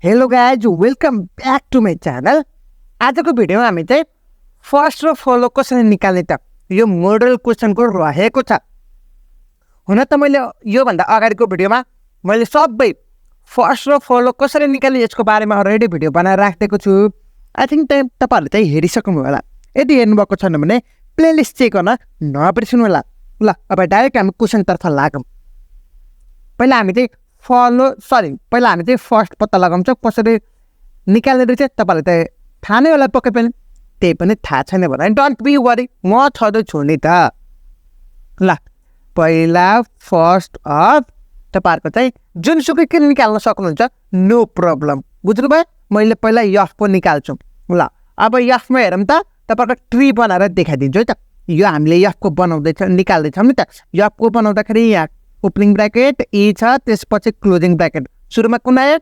Hello guys, welcome back to my channel. आजको भिडियोमा हामी चाहिँ फर्स्ट र फलो कसरी निकाल्ने त यो मोडल क्वेसनको रहेको छ। हुन त मैले योभन्दा अगाडिको भिडियोमा मैले सबै फर्स्ट र फलो कसरी निकाल्ने यसको बारेमा अलरेडी भिडियो बनाएर राखेको छु। आई थिङ्क तपाईँहरूले चाहिँ हेरिसक्नु होला। यदि हेर्नुभएको छैन भने प्लेलिस्ट चेक गर्न नबिर्सनु होला। ल अब डाइरेक्ट हामी क्वेसनतर्फ लागौँ। पहिला हामी चाहिँ फर्स्ट पत्ता लगाउँछौँ कसरी निकाल्ने रहेछ। तपाईँहरूले त थाहा नै होला पक्कै पनि, त्यही पनि थाहा छैन भने डोन्ट बी वरी, म छँदैछु नि त। ल पहिला फर्स्ट अफ तपाईँहरूको चाहिँ जुनसुकै के निकाल्न सक्नुहुन्छ, नो प्रब्लम। बुझ्नुभयो? मैले पहिला यफको निकाल्छु। ल अब यफमा हेरौँ त, तपाईँहरूको ट्री बनाएर देखाइदिन्छु है त। यो हामीले यफको निकाल्दैछौँ नि त। यफको बनाउँदाखेरि यहाँ ओपनिङ ब्र्याकेट ए छ, त्यसपछि क्लोजिङ ब्र्याकेट। सुरुमा कुन आयो?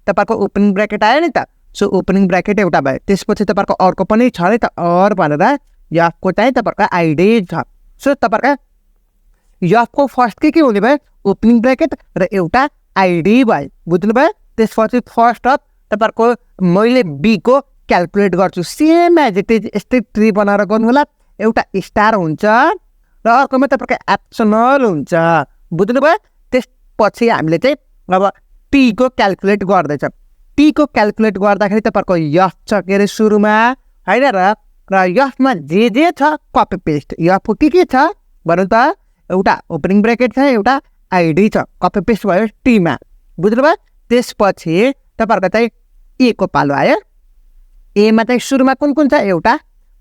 तपाईँहरूको ओपनिङ ब्र्याकेट आयो नि त। सो ओपनिङ ब्र्याकेट एउटा भयो, त्यसपछि तपाईँहरूको अर्को पनि छ नि त, अर भनेर यफको चाहिँ तपाईँहरूको आइडी छ। सो तपाईँहरूको यफको फर्स्ट के हुने भयो? ओपनिङ ब्र्याकेट र एउटा आइडी भयो। बुझ्नुभयो? त्यसपछि फर्स्ट अफ तपाईँहरूको मैले बीको क्यालकुलेट गर्छु। सेम एज इट इज यस्तै ट्री बनाएर गर्नु होला। एउटा स्टार हुन्छ र अर्कोमा तपाईँहरूको एप्सनल हुन्छ। बुझ्नुभयो? त्यसपछि हामीले चाहिँ अब टीको क्यालकुलेट गर्दैछ। टीको क्यालकुलेट गर्दाखेरि तपाईँहरूको यफ छ के अरे सुरुमा, होइन र यफमा जे छ कपी पेस्ट। यफको के छ भनौँ त? एउटा ओपनिङ ब्र्याकेट छ, एउटा आइडी छ, कपी पेस्ट भयो टीमा। बुझ्नुभयो? त्यसपछि तपाईँहरूको चाहिँ ए को पालो आयो। एमा चाहिँ सुरुमा कुन छ? एउटा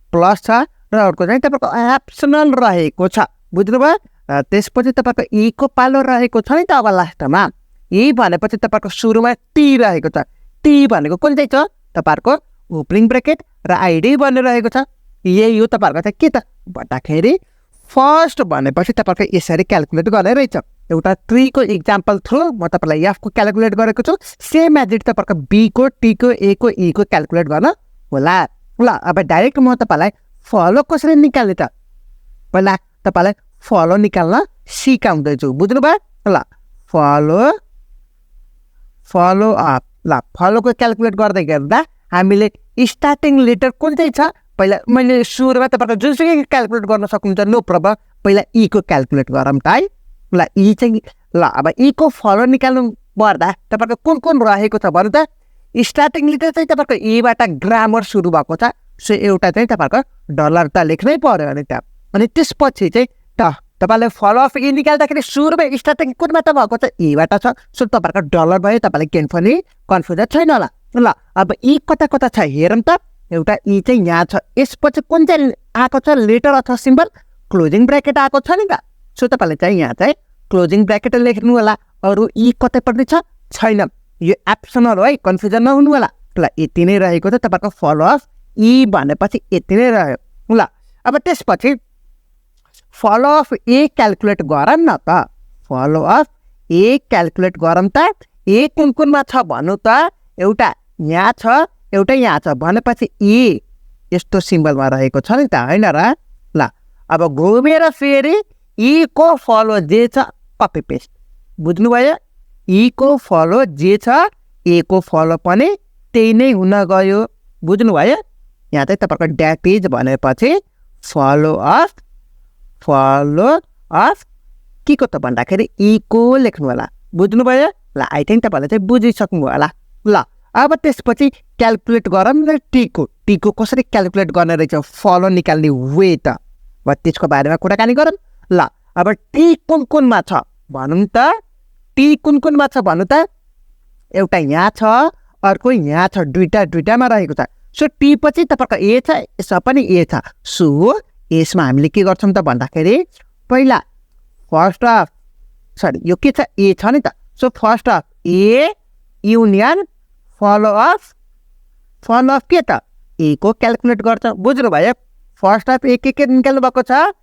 प्लस छ र अर्को चाहिँ तपाईँहरूको एप्सनल रहेको छ। बुझ्नुभयो? र त्यसपछि तपाईँहरूको ए को पालो रहेको छ नि त। अब लास्टमा ए भनेपछि तपाईँहरूको सुरुमा टी रहेको छ। टी भनेको कुन चाहिँ छ? तपाईँहरूको ओपनिङ ब्र्याकेट र आइडी बनिरहेको छ। यही हो तपाईँहरूको चाहिँ के त भन्दाखेरि फर्स्ट भनेपछि तपाईँहरूको यसरी क्यालकुलेट गर्ने रहेछ। एउटा ट्रीको इक्जाम्पल थ्रु म तपाईँलाई एफको क्यालकुलेट गरेको छु। सेम एज इट तपाईँहरूको बीको, टीको, एको, ईको क्यालकुलेट गर्न होला। ल अब डाइरेक्ट म तपाईँलाई फलो कसरी निकाल्ने त पहिला तपाईँलाई फलो निकाल्न सिकाउँदैछु। बुझ्नुभयो? ल फलो अप। ल फलोको क्यालकुलेट गर्दै गर्दा हामीले स्टार्टिङ लेटर कुन चाहिँ छ पहिला मैले सुरुमा तपाईँको जुनसुकै क्यालकुलेट गर्न सक्नुहुन्छ, नो प्रब्लम। पहिला ईको क्यालकुलेट गरौँ त है। ल ई चाहिँ ल अब ईको फलो निकाल्नु पर्दा तपाईँको कुन रहेको छ भन्नु त? स्टार्टिङ लेटर चाहिँ तपाईँको ईबाट ग्रामर सुरु भएको छ। सो एउटा चाहिँ तपाईँहरूको डलर त लेख्नै पर्यो अनि त। अनि त्यसपछि चाहिँ तपाईँले फलो अफ ए निकाल्दाखेरि सुरुमा स्टार्टिङ कुनमा त भएको छ? एबाट छ। सो तपाईँहरूको डलर भयो। तपाईँले केही पनि कन्फ्युजन छैन होला। ल अब ई कता छ हेरौँ त। एउटा ई चाहिँ यहाँ छ, यसपछि कुन चाहिँ आएको छ? लेटर अथवा सिम्बल क्लोजिङ ब्र्याकेट आएको छ नि त। सो तपाईँले चाहिँ यहाँ चाहिँ क्लोजिङ ब्र्याकेट लेख्नु होला। अरू ई कतै पनि छैन। यो एप्सनल हो है, कन्फ्युजन नहुनु होला। ल यति नै रहेको छ तपाईँहरूको फलो अफ ई भनेपछि यति नै रह्यो। ल अब त्यसपछि फलो अफ ए क्यालकुलेट गरौँ न त। फलो अफ ए क्यालकुलेट गरौँ त। ए कुनमा छ भन्नु त? एउटा यहाँ छ, एउटा यहाँ छ भनेपछि ए यस्तो सिम्बलमा रहेको छ नि त, होइन र? ल अब घुमेर फेरि ई को फलो जे छ कपी पेस्ट। बुझ्नुभयो? ई को फलो जे छ, ए को फलो पनि त्यही नै हुन गयो। बुझ्नुभयो? यहाँ चाहिँ तपाईँको ड्याट इज भनेपछि फलो अफ के को त भन्दाखेरि ईको लेख्नु होला। बुझ्नुभयो? ल आई थिङ्क तपाईँहरूले चाहिँ बुझिसक्नु होला। ल अब त्यसपछि क्यालकुलेट गरौँ न टीको कसरी क्यालकुलेट गर्ने रहेछ फलो निकाल्ने वे त त्यसको बारेमा कुराकानी गरौँ। ल अब टी कुनमा छ भनौँ त? टी कुनमा छ भन्नु त? एउटा यहाँ छ, अर्को यहाँ छ, दुईटामा रहेको छ। सो टी पछि तपाईँको ए छ, यसमा पनि ए छ। सो यसमा हामीले के गर्छौँ त भन्दाखेरि पहिला फर्स्ट अफ यो के छ? ए छ नि त। So first of A union follow of के त? ए को क्यालकुलेट गर्छ। बुझ्नुभयो? फर्स्ट अफ ए के निकाल्नु भएको छ?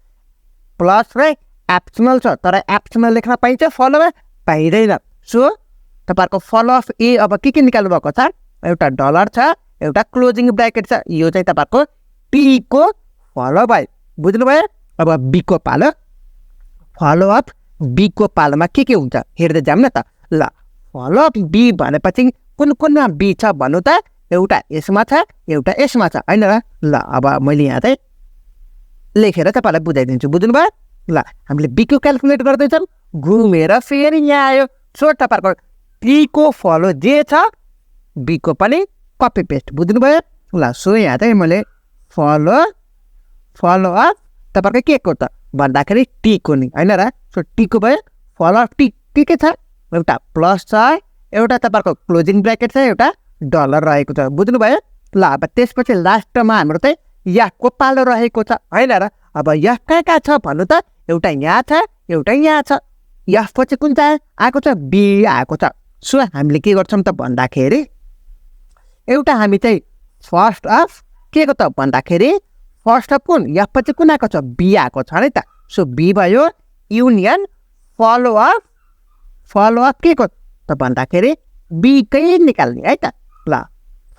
प्लस र एप्सनल छ, तर एप्सनल लेख्न पाइन्छ, फलोमा पाइँदैन। सो तपाईँहरूको फलो अफ ए अब के निकाल्नु भएको छ? एउटा डलर छ, एउटा क्लोजिङ ब्र्याकेट छ। यो चाहिँ तपाईँहरूको टीको फलो भयो। बुझ्नुभयो? अब बीको पालो। फलो अफ बीको पालोमा के हुन्छ हेर्दै जाऊँ न त। ल फलो अफ बी भनेपछि कुन कुनमा बी छ भन्नु त एउटा यसमा छ एउटा यसमा छ होइन र ल अब मैले यहाँ चाहिँ लेखेर तपाईँलाई बुझाइदिन्छु बुझ्नुभयो ल हामीले बीको क्यालकुलेट गर्दैछौँ घुमेर फेरि यहाँ आयो सो तपाईँहरूको टीको फलो जे छ बीको पनि कपी पेस्ट बुझ्नुभयो ल सो यहाँ चाहिँ मैले फलो अफ तपाईँहरूको के को त भन्दाखेरि टीको नि होइन र सो टीको भयो फलो अफ टी के छ एउटा प्लस छ एउटा तपाईँहरूको क्लोजिङ ब्र्याकेट छ एउटा डलर रहेको छ बुझ्नुभयो ल अब त्यसपछि लास्टमा हाम्रो चाहिँ यहाँको पालो रहेको छ होइन र अब यहाँ कहाँ छ भन्नु त एउटा यहाँ छ एउटा यहाँ छ यहाँ पछि कुन चाहिँ आएको छ बी आएको छ सो हामीले के गर्छौँ त भन्दाखेरि एउटा हामी चाहिँ फर्स्ट अफ के को त भन्दाखेरि फर्स्ट अफ कुन यहाँ पछि कुन आएको छ बी आएको छ है त सो बी भयो युनियन फलो अफ के को त भन्दाखेरि बीकै निकाल्ने है त ल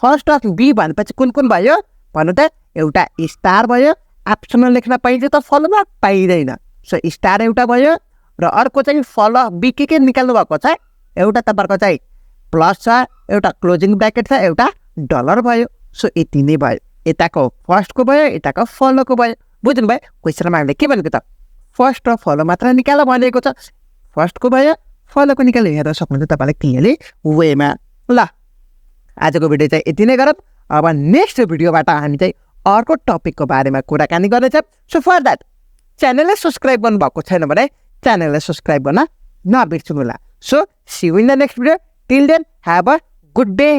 फर्स्ट अफ बी भनेपछि कुन कुन भयो भन्नु त एउटा स्टार भयो एप्सनमा लेख्न पाइन्छ त फलोमा पाइँदैन सो स्टार एउटा भयो र अर्को चाहिँ फलो अफ बी के निकाल्नु भएको छ एउटा तपाईँहरूको चाहिँ प्लस छ एउटा क्लोजिङ ब्र्याकेट छ एउटा डलर भयो सो यति नै भयो यताको फर्स्टको भयो यताको फलोको भयो बुझ्नुभयो क्वेसनमा हामीले के भनेको त फर्स्ट र फलो मात्र निकाल भनेको छ फर्स्टको भयो फलोको निकालेर हेर्न सक्नुहुन्छ तपाईँलाई क्लियरली वेमा ल आजको भिडियो चाहिँ यति नै गरौँ अब नेक्स्ट भिडियोबाट हामी चाहिँ अर्को टपिकको बारेमा कुराकानी गर्नेछौँ सो फर द्याट च्यानललाई सब्सक्राइब गर्नुभएको छैन भने च्यानललाई सब्सक्राइब गर्न नबिर्सनु होला so see you in the next video till then have a good day